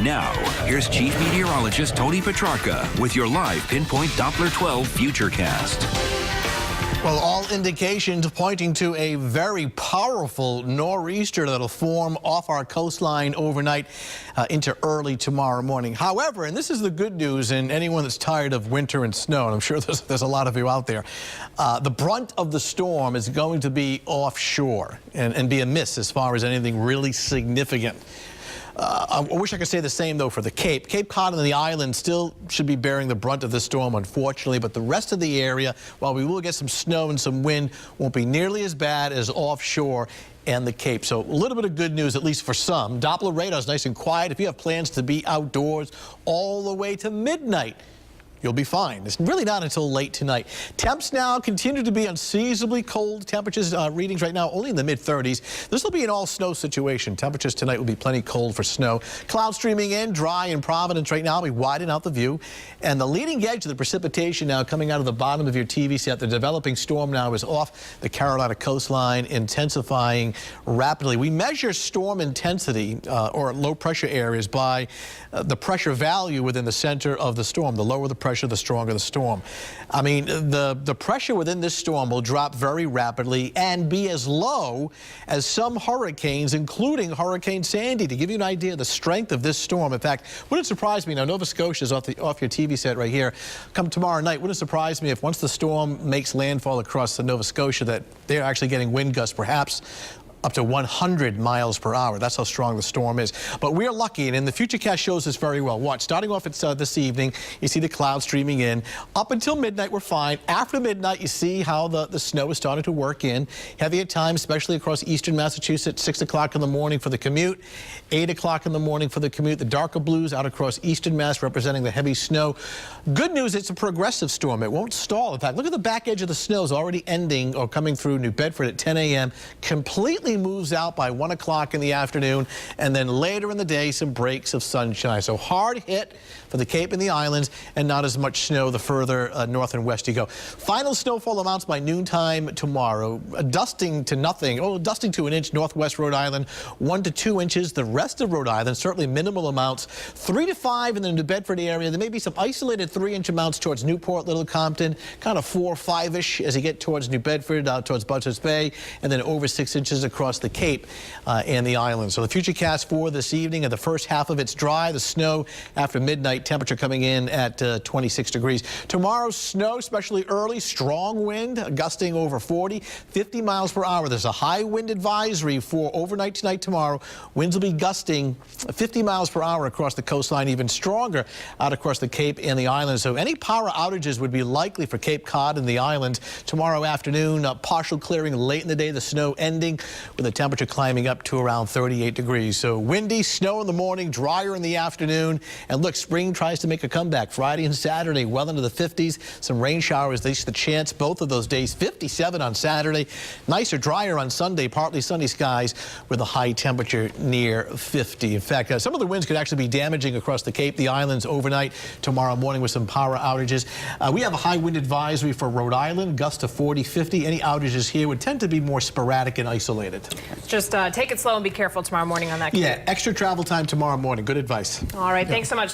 Now, here's Chief Meteorologist Tony Petrarca with your live Pinpoint Doppler 12 Futurecast. Well, all indications pointing to a very powerful nor'easter that'll form off our coastline overnight into early tomorrow morning. However, and this is the good news, and anyone that's tired of winter and snow, and I'm sure there's a lot of you out there, the brunt of the storm is going to be offshore and be a miss as far as anything really significant. I wish I could say the same, though, for the Cape. Cape Cod and the island still should be bearing the brunt of the storm, unfortunately, but the rest of the area, while we will get some snow and some wind, won't be nearly as bad as offshore and the Cape. So a little bit of good news, at least for some. Doppler radar is nice and quiet. If you have plans to be outdoors all the way to midnight, you'll be fine. It's really not until late tonight. Temps now continue to be unseasonably cold. Temperatures readings right now only in the mid-30s. This will be an all-snow situation. Temperatures tonight will be plenty cold for snow. Clouds streaming in, dry in Providence right now. We widen out the view. And the leading edge of the precipitation now coming out of the bottom of your TV set. The developing storm now is off the Carolina coastline, intensifying rapidly. We measure storm intensity or low pressure areas by the pressure value within the center of the storm. The lower the pressure, the stronger the storm. I mean, the pressure within this storm will drop very rapidly and be as low as some hurricanes, including Hurricane Sandy. To give you an idea of the strength of this storm, in fact, wouldn't surprise me, now Nova Scotia is off your TV set right here, come tomorrow night, wouldn't surprise me if once the storm makes landfall across the Nova Scotia that they're actually getting wind gusts perhaps up to 100 miles per hour. That's how strong the storm is. But we're lucky, and the Futurecast shows this very well. Watch, starting off this evening, you see the clouds streaming in. Up until midnight, we're fine. After midnight, you see how the snow is starting to work in. Heavy at times, especially across eastern Massachusetts, 6 o'clock in the morning for the commute, 8 o'clock in the morning for the commute. The darker blues out across eastern Mass representing the heavy snow. Good news, it's a progressive storm. It won't stall. In fact, look at the back edge of the snow is already ending or coming through New Bedford at 10 a.m. Completely moves out by 1 o'clock in the afternoon, and then later in the day some breaks of sunshine. So hard hit for the Cape and the islands, and not as much snow the further north and west you go. Final snowfall amounts by noontime tomorrow. Dusting to nothing, dusting to an inch northwest Rhode Island, 1 to 2 inches the rest of Rhode Island, certainly minimal amounts. 3 to 5 in the New Bedford area. There may be some isolated 3-inch amounts towards Newport, Little Compton, kind of 4 or 5-ish as you get towards New Bedford, towards Buzzards Bay, and then over 6 inches across the Cape and the islands. So the Futurecast for this evening, and the first half of it's dry. The snow after midnight, temperature coming in at 26 degrees. Tomorrow, snow, especially early, strong wind, gusting over 40, 50 miles per hour. There's a high wind advisory for overnight tonight, tomorrow. Winds will be gusting 50 miles per hour across the coastline, even stronger out across the Cape and the islands. So any power outages would be likely for Cape Cod and the islands. Tomorrow afternoon, partial clearing late in the day, the snow ending with the temperature climbing up to around 38 degrees. So windy, snow in the morning, drier in the afternoon. And look, spring tries to make a comeback. Friday and Saturday, well into the 50s. Some rain showers, at least the chance both of those days. 57 on Saturday. Nicer, drier on Sunday. Partly sunny skies with a high temperature near 50. In fact, some of the winds could actually be damaging across the Cape, the islands overnight tomorrow morning with some power outages. We have a high wind advisory for Rhode Island, gusts to 40, 50. Any outages here would tend to be more sporadic and isolated. Just take it slow and be careful tomorrow morning on that. Yeah, extra travel time tomorrow morning. Good advice. All right, thanks so much.